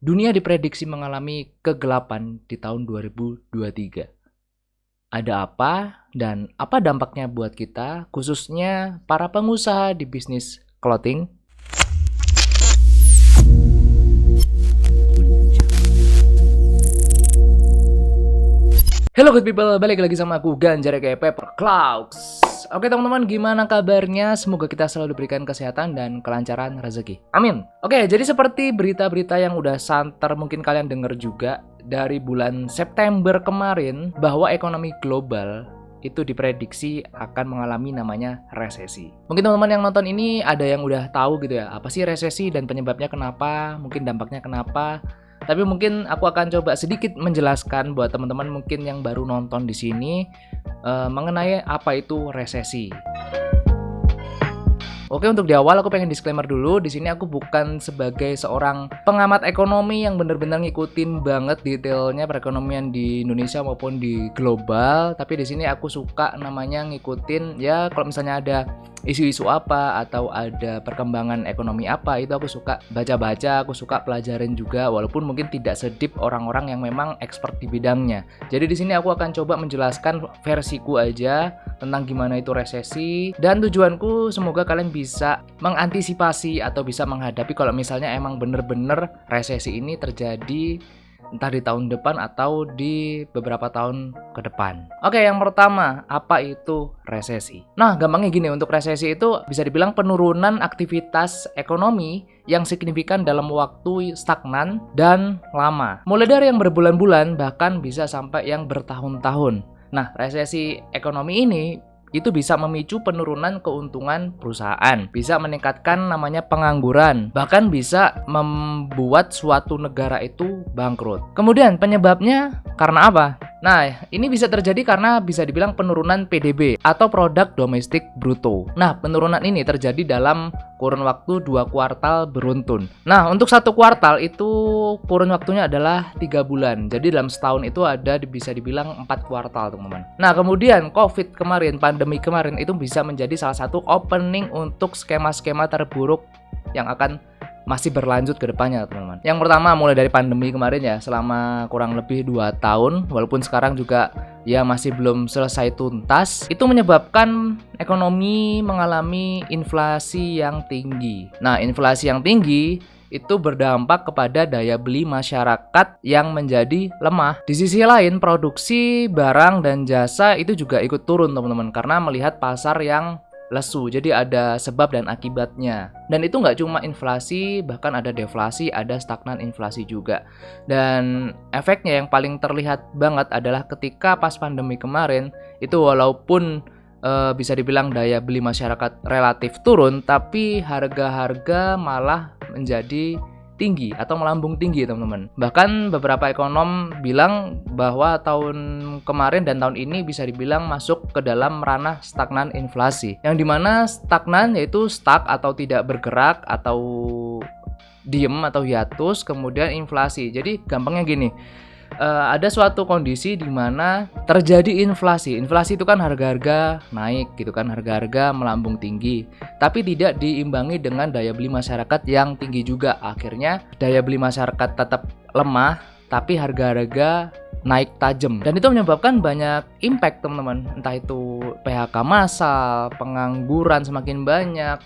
Dunia diprediksi mengalami kegelapan di tahun 2023. Ada apa dan apa dampaknya buat kita, khususnya para pengusaha di bisnis clothing? Hello good people, balik lagi sama aku Ganjar kayak Pepper Clouds. Oke teman-teman, gimana kabarnya? Semoga kita selalu diberikan kesehatan dan kelancaran rezeki. Amin. Oke, jadi seperti berita-berita yang udah santer mungkin kalian dengar juga dari bulan September kemarin bahwa ekonomi global itu diprediksi akan mengalami namanya resesi. Mungkin teman-teman yang nonton ini ada yang udah tahu gitu ya, apa sih resesi dan penyebabnya kenapa, mungkin dampaknya kenapa. Tapi mungkin aku akan coba sedikit menjelaskan buat teman-teman mungkin yang baru nonton di sini mengenai apa itu resesi. Oke, untuk di awal aku pengen disclaimer dulu. Di sini aku bukan sebagai seorang pengamat ekonomi yang benar-benar ngikutin banget detailnya perekonomian di Indonesia maupun di global. Tapi di sini aku suka namanya ngikutin ya, kalau misalnya ada isu-isu apa atau ada perkembangan ekonomi apa, itu aku suka baca-baca, aku suka pelajarin juga, walaupun mungkin tidak sedip orang-orang yang memang expert di bidangnya. Jadi di sini aku akan coba menjelaskan versiku aja tentang gimana itu resesi, dan tujuanku semoga kalian bisa mengantisipasi atau bisa menghadapi kalau misalnya emang bener-bener resesi ini terjadi entah di tahun depan atau di beberapa tahun ke depan. Oke, yang pertama, apa itu resesi? Nah, gampangnya gini, untuk resesi itu bisa dibilang penurunan aktivitas ekonomi yang signifikan dalam waktu stagnan dan lama. Mulai dari yang berbulan-bulan, bahkan bisa sampai yang bertahun-tahun. Nah, resesi ekonomi ini itu bisa memicu penurunan keuntungan perusahaan, bisa meningkatkan namanya pengangguran, bahkan bisa membuat suatu negara itu bangkrut. Kemudian penyebabnya karena apa? Nah, ini bisa terjadi karena bisa dibilang penurunan PDB atau produk domestik bruto. Nah, penurunan ini terjadi dalam kurun waktu 2 kuartal beruntun. Nah, untuk 1 kuartal itu kurun waktunya adalah 3 bulan. Jadi dalam setahun itu ada bisa dibilang 4 kuartal, teman-teman. Nah, kemudian COVID kemarin, pandemi kemarin itu bisa menjadi salah satu opening untuk skema-skema terburuk yang akan masih berlanjut ke depannya, teman-teman. Yang pertama, mulai dari pandemi kemarin ya, selama kurang lebih 2 tahun, walaupun sekarang juga ya masih belum selesai tuntas, itu menyebabkan ekonomi mengalami inflasi yang tinggi. Nah, inflasi yang tinggi itu berdampak kepada daya beli masyarakat yang menjadi lemah. Di sisi lain, produksi barang dan jasa itu juga ikut turun, teman-teman, karena melihat pasar yang lesu. Jadi ada sebab dan akibatnya. Dan itu nggak cuma inflasi, bahkan ada deflasi, ada stagnan inflasi juga. Dan efeknya yang paling terlihat banget adalah ketika pas pandemi kemarin, itu walaupun bisa dibilang daya beli masyarakat relatif turun, tapi harga-harga malah menjadi tinggi atau melambung tinggi, teman-teman. Bahkan beberapa ekonom bilang bahwa tahun kemarin dan tahun ini bisa dibilang masuk ke dalam ranah stagnan inflasi. Yang dimana stagnan yaitu stuck atau tidak bergerak atau diem atau hiatus, kemudian inflasi. Jadi gampangnya gini, ada suatu kondisi di mana terjadi inflasi. Inflasi itu kan harga-harga naik gitu kan, harga-harga melambung tinggi, tapi tidak diimbangi dengan daya beli masyarakat yang tinggi juga. Akhirnya daya beli masyarakat tetap lemah, tapi harga-harga naik tajam. Dan itu menyebabkan banyak impact, teman-teman. Entah itu PHK massal, pengangguran semakin banyak,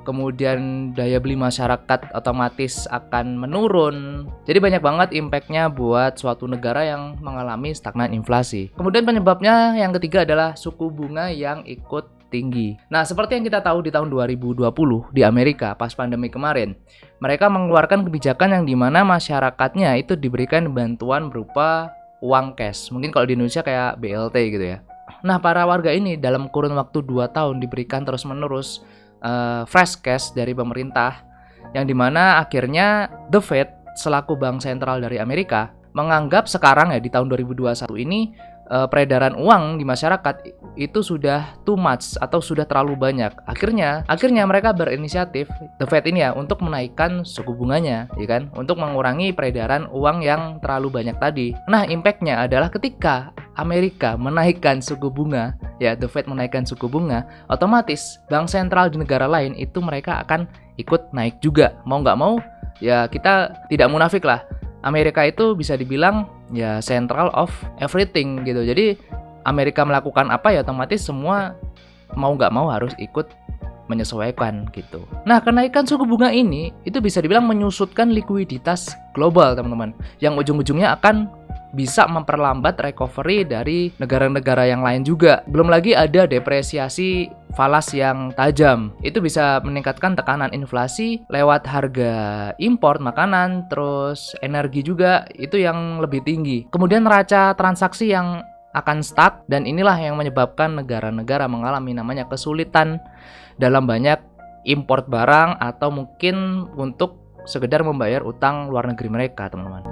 kemudian daya beli masyarakat otomatis akan menurun. Jadi banyak banget impactnya buat suatu negara yang mengalami stagnan inflasi. Kemudian penyebabnya yang ketiga adalah suku bunga yang ikut tinggi. Nah, seperti yang kita tahu di tahun 2020 di Amerika pas pandemi kemarin, mereka mengeluarkan kebijakan yang dimana masyarakatnya itu diberikan bantuan berupa uang cash. Mungkin kalau di Indonesia kayak BLT gitu ya. Nah, para warga ini dalam kurun waktu 2 tahun diberikan terus-menerus fresh cash dari pemerintah, yang dimana akhirnya The Fed selaku bank sentral dari Amerika menganggap sekarang ya di tahun 2021 ini peredaran uang di masyarakat itu sudah too much atau sudah terlalu banyak. Akhirnya mereka berinisiatif, The Fed ini ya, untuk menaikkan suku bunganya, ya kan, untuk mengurangi peredaran uang yang terlalu banyak tadi. Nah, impactnya adalah ketika Amerika menaikkan suku bunga, ya, The Fed menaikkan suku bunga, otomatis bank sentral di negara lain itu mereka akan ikut naik juga. Mau nggak mau, ya kita tidak munafik lah. Amerika itu bisa dibilang ya central of everything gitu. Jadi Amerika melakukan apa ya otomatis semua mau nggak mau harus ikut menyesuaikan gitu. Nah, kenaikan suku bunga ini itu bisa dibilang menyusutkan likuiditas global, teman-teman, yang ujung-ujungnya akan bisa memperlambat recovery dari negara-negara yang lain juga. Belum lagi ada depresiasi falas yang tajam. Itu bisa meningkatkan tekanan inflasi lewat harga impor makanan, terus energi juga itu yang lebih tinggi. Kemudian neraca transaksi yang akan stuck, dan inilah yang menyebabkan negara-negara mengalami namanya kesulitan dalam banyak import barang atau mungkin untuk sekedar membayar utang luar negeri mereka, teman-teman.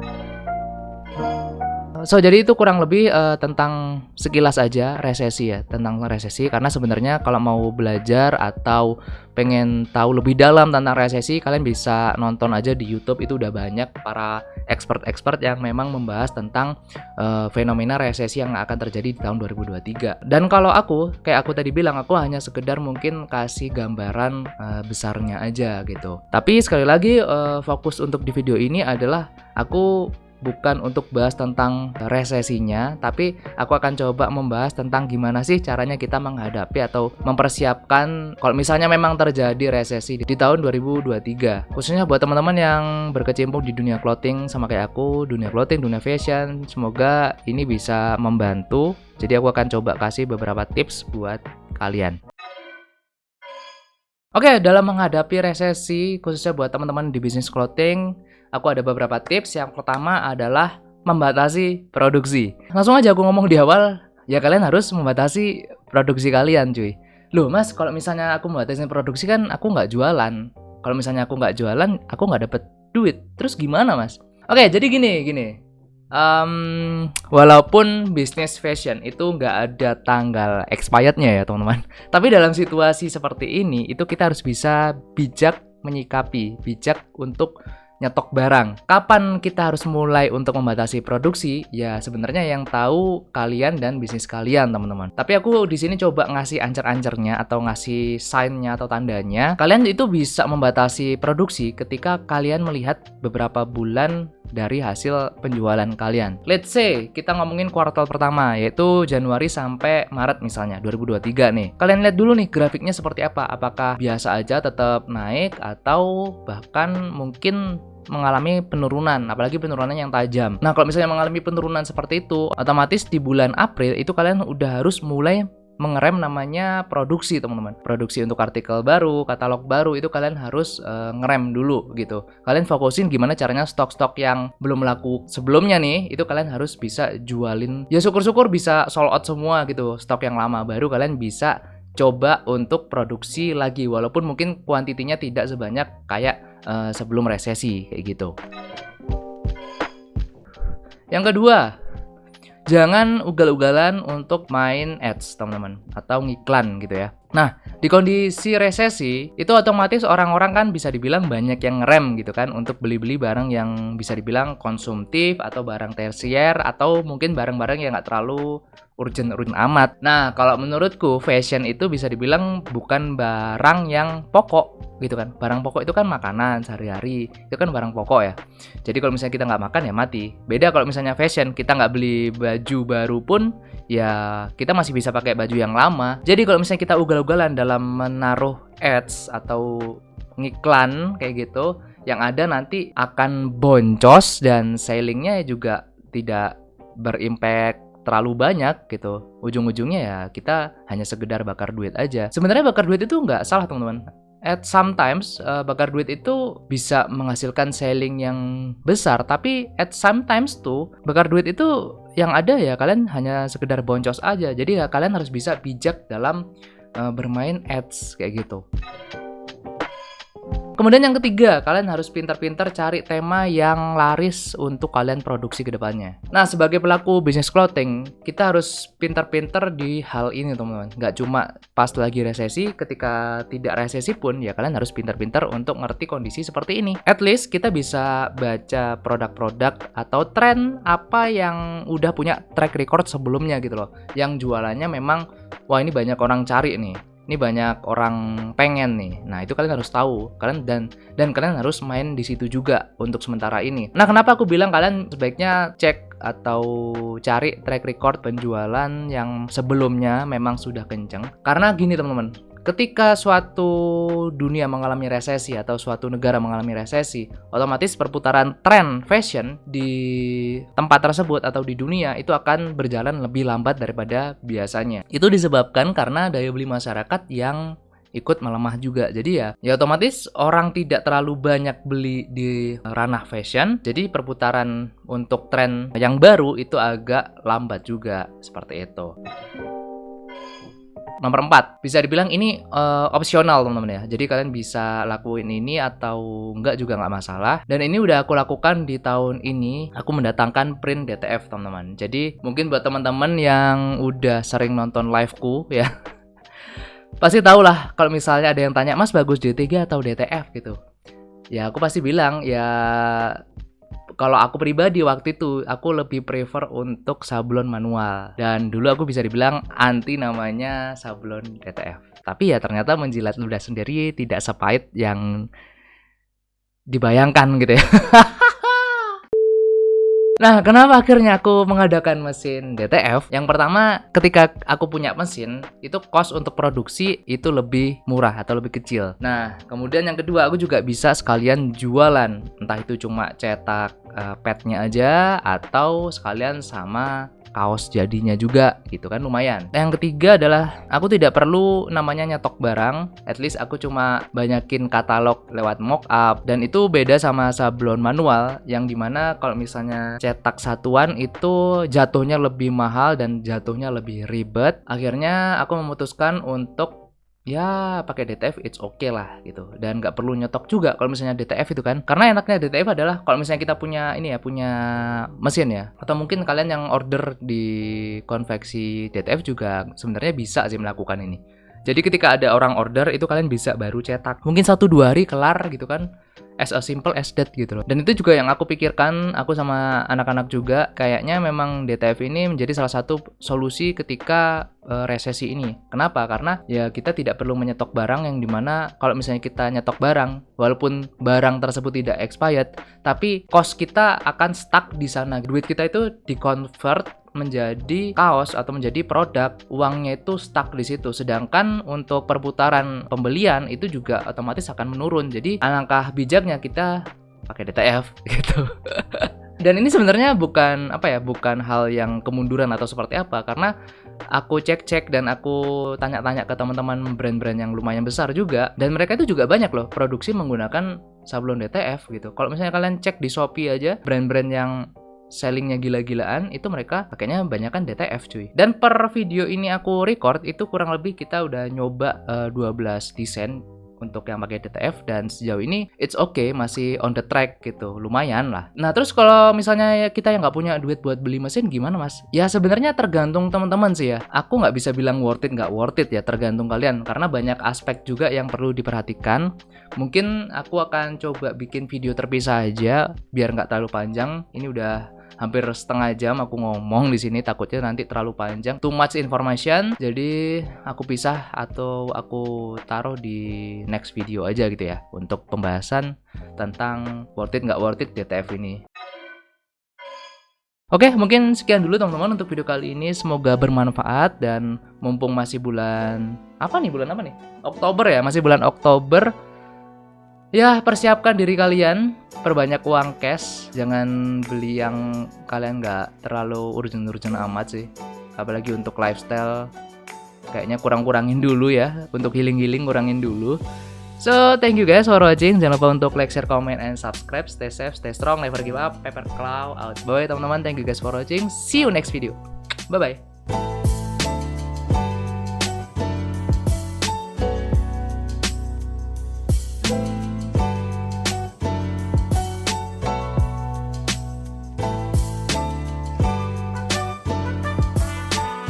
So, jadi itu kurang lebih tentang sekilas aja resesi ya, tentang resesi. Karena sebenarnya kalau mau belajar atau pengen tahu lebih dalam tentang resesi, kalian bisa nonton aja di YouTube, itu udah banyak para expert yang memang membahas tentang fenomena resesi yang akan terjadi di tahun 2023. Dan kalau kayak aku tadi bilang, aku hanya sekedar mungkin kasih gambaran besarnya aja gitu. Tapi sekali lagi fokus untuk di video ini adalah aku bukan untuk bahas tentang resesinya, tapi aku akan coba membahas tentang gimana sih caranya kita menghadapi atau mempersiapkan kalau misalnya memang terjadi resesi di tahun 2023. Khususnya buat teman-teman yang berkecimpung di dunia clothing sama kayak aku, dunia clothing, dunia fashion, semoga ini bisa membantu. Jadi aku akan coba kasih beberapa tips buat kalian. Oke, dalam menghadapi resesi, khususnya buat teman-teman di bisnis clothing, aku ada beberapa tips. Yang pertama adalah membatasi produksi. Langsung aja aku ngomong di awal, ya kalian harus membatasi produksi kalian, cuy. Loh mas, kalau misalnya aku membatasi produksi kan aku nggak jualan. Kalau misalnya aku nggak jualan, aku nggak dapet duit. Terus gimana mas? Oke, jadi gini. Walaupun bisnis fashion itu nggak ada tanggal expirednya ya teman-teman, tapi dalam situasi seperti ini itu kita harus bisa bijak menyikapi, bijak untuk nyetok barang. Kapan kita harus mulai untuk membatasi produksi? Ya sebenarnya yang tahu kalian dan bisnis kalian, teman-teman. Tapi aku di sini coba ngasih ancer-ancernya atau ngasih sign-nya atau tandanya. Kalian itu bisa membatasi produksi ketika kalian melihat beberapa bulan dari hasil penjualan kalian. Let's say kita ngomongin kuartal pertama, yaitu Januari sampai Maret misalnya 2023 nih. Kalian lihat dulu nih grafiknya seperti apa. Apakah biasa aja tetap naik atau bahkan mungkin mengalami penurunan, apalagi penurunan yang tajam. Nah, kalau misalnya mengalami penurunan seperti itu, otomatis di bulan April itu kalian udah harus mulai mengerem namanya produksi, teman-teman. Produksi untuk artikel baru, katalog baru, itu kalian harus ngerem dulu gitu. Kalian fokusin gimana caranya stok-stok yang belum laku sebelumnya nih, itu kalian harus bisa jualin. Ya syukur-syukur bisa sold out semua gitu. Stok yang lama baru kalian bisa coba untuk produksi lagi, walaupun mungkin kuantitinya tidak sebanyak kayak sebelum resesi kayak gitu. Yang kedua, jangan ugal-ugalan untuk main ads, teman-teman, atau ngiklan gitu ya. Nah, di kondisi resesi itu otomatis orang-orang kan bisa dibilang banyak yang ngerem gitu kan untuk beli-beli barang yang bisa dibilang konsumtif atau barang tersier atau mungkin barang-barang yang nggak terlalu urgent amat. Nah, kalau menurutku fashion itu bisa dibilang bukan barang yang pokok gitu kan. Barang pokok itu kan makanan sehari-hari, itu kan barang pokok ya. Jadi kalau misalnya kita nggak makan ya mati. Beda kalau misalnya fashion, kita nggak beli baju baru pun ya kita masih bisa pakai baju yang lama. Jadi kalau misalnya kita ugal-ugalan dalam menaruh ads atau ngiklan kayak gitu, yang ada nanti akan boncos dan sellingnya juga tidak berimpact terlalu banyak gitu. Ujung-ujungnya ya kita hanya sekedar bakar duit aja. Sebenarnya bakar duit itu nggak salah, teman-teman. At sometimes bakar duit itu bisa menghasilkan selling yang besar, tapi at sometimes tuh bakar duit itu yang ada ya kalian hanya sekedar boncos aja. Jadi ya kalian harus bisa bijak dalam bermain ads kayak gitu. Kemudian yang ketiga, kalian harus pintar-pintar cari tema yang laris untuk kalian produksi ke depannya. Nah, sebagai pelaku bisnis clothing, kita harus pintar-pintar di hal ini, teman-teman. Nggak cuma pas lagi resesi, ketika tidak resesi pun, ya kalian harus pintar-pintar untuk ngerti kondisi seperti ini. At least kita bisa baca produk-produk atau tren apa yang udah punya track record sebelumnya gitu loh. Yang jualannya memang, wah ini banyak orang cari nih. Ini banyak orang pengen nih. Nah, itu kalian harus tahu. Kalian dan kalian harus main di situ juga untuk sementara ini. Nah, kenapa aku bilang kalian sebaiknya cek atau cari track record penjualan yang sebelumnya memang sudah kenceng. Karena gini, teman-teman. Ketika suatu dunia mengalami resesi atau suatu negara mengalami resesi, otomatis perputaran tren fashion di tempat tersebut atau di dunia itu akan berjalan lebih lambat daripada biasanya. Itu disebabkan karena daya beli masyarakat yang ikut melemah juga. Jadi ya otomatis orang tidak terlalu banyak beli di ranah fashion. Jadi perputaran untuk tren yang baru itu agak lambat juga, seperti itu. Nomor 4, bisa dibilang ini opsional teman-teman ya. Jadi kalian bisa lakuin ini atau enggak juga nggak masalah. Dan ini udah aku lakukan di tahun ini. Aku mendatangkan print DTF teman-teman. Jadi mungkin buat teman-teman yang udah sering nonton liveku ya, pasti tau lah kalau misalnya ada yang tanya, Mas bagus D3 atau DTF gitu. Ya aku pasti bilang ya, kalau aku pribadi waktu itu aku lebih prefer untuk sablon manual. Dan dulu aku bisa dibilang anti namanya sablon DTF. Tapi ya ternyata menjilat ludah sendiri tidak sepahit yang dibayangkan gitu ya. Nah, kenapa akhirnya aku mengadakan mesin DTF? Yang pertama, ketika aku punya mesin, itu cost untuk produksi itu lebih murah atau lebih kecil. Nah, kemudian yang kedua, aku juga bisa sekalian jualan. Entah itu cuma cetak padnya aja, atau sekalian sama kaos jadinya juga gitu kan, lumayan. Yang ketiga adalah aku tidak perlu namanya nyetok barang. At least aku cuma banyakin katalog lewat mockup. Dan itu beda sama sablon manual yang dimana kalau misalnya cetak satuan itu jatuhnya lebih mahal dan jatuhnya lebih ribet. Akhirnya aku memutuskan untuk ya pakai DTF, it's okay lah gitu, dan nggak perlu nyetok juga kalau misalnya DTF itu kan. Karena enaknya DTF adalah kalau misalnya kita punya ini ya, punya mesin ya, atau mungkin kalian yang order di konveksi DTF juga sebenarnya bisa sih melakukan ini. Jadi ketika ada orang order itu kalian bisa baru cetak, mungkin 1-2 hari kelar gitu kan, as simple as that gitu loh. Dan itu juga yang aku pikirkan, aku sama anak-anak juga, kayaknya memang DTF ini menjadi salah satu solusi ketika resesi ini. Kenapa? Karena ya kita tidak perlu menyetok barang yang dimana kalau misalnya kita nyetok barang, walaupun barang tersebut tidak expired, tapi cost kita akan stuck di sana. Duit kita itu di-convert menjadi kaos atau menjadi produk, uangnya itu stuck di situ. Sedangkan untuk perputaran pembelian itu juga otomatis akan menurun. Jadi alangkah bijaknya kita pakai DTF gitu. Dan ini sebenarnya bukan bukan hal yang kemunduran atau seperti apa, karena aku cek-cek dan aku tanya-tanya ke teman-teman brand-brand yang lumayan besar juga, dan mereka itu juga banyak loh produksi menggunakan sablon DTF gitu. Kalau misalnya kalian cek di Shopee aja, brand-brand yang sellingnya gila-gilaan itu mereka pakainya banyakan DTF cuy. Dan per video ini aku record itu kurang lebih kita udah nyoba 12 desain untuk yang pakai DTF, dan sejauh ini it's okay, masih on the track gitu, lumayan lah. Nah terus kalau misalnya kita yang nggak punya duit buat beli mesin gimana mas? Ya sebenarnya tergantung teman-teman sih ya. Aku nggak bisa bilang worth it nggak worth it ya, tergantung kalian, karena banyak aspek juga yang perlu diperhatikan. Mungkin aku akan coba bikin video terpisah aja biar nggak terlalu panjang. Ini udah hampir setengah jam aku ngomong di sini, takutnya nanti terlalu panjang, too much information. Jadi aku pisah atau aku taruh di next video aja gitu ya, untuk pembahasan tentang worth it nggak worth it DTF ini. Oke, mungkin sekian dulu teman-teman untuk video kali ini. Semoga bermanfaat, dan mumpung masih bulan apa nih? Oktober ya, masih bulan Oktober. Ya, persiapkan diri kalian, perbanyak uang cash, jangan beli yang kalian nggak terlalu urgent-urgent amat sih. Apalagi untuk lifestyle, kayaknya kurang-kurangin dulu ya, untuk healing-healing kurangin dulu. So, thank you guys for watching. Jangan lupa untuk like, share, comment, and subscribe. Stay safe, stay strong, never give up. Paper Claw out. Bye teman-teman, thank you guys for watching. See you next video. Bye-bye.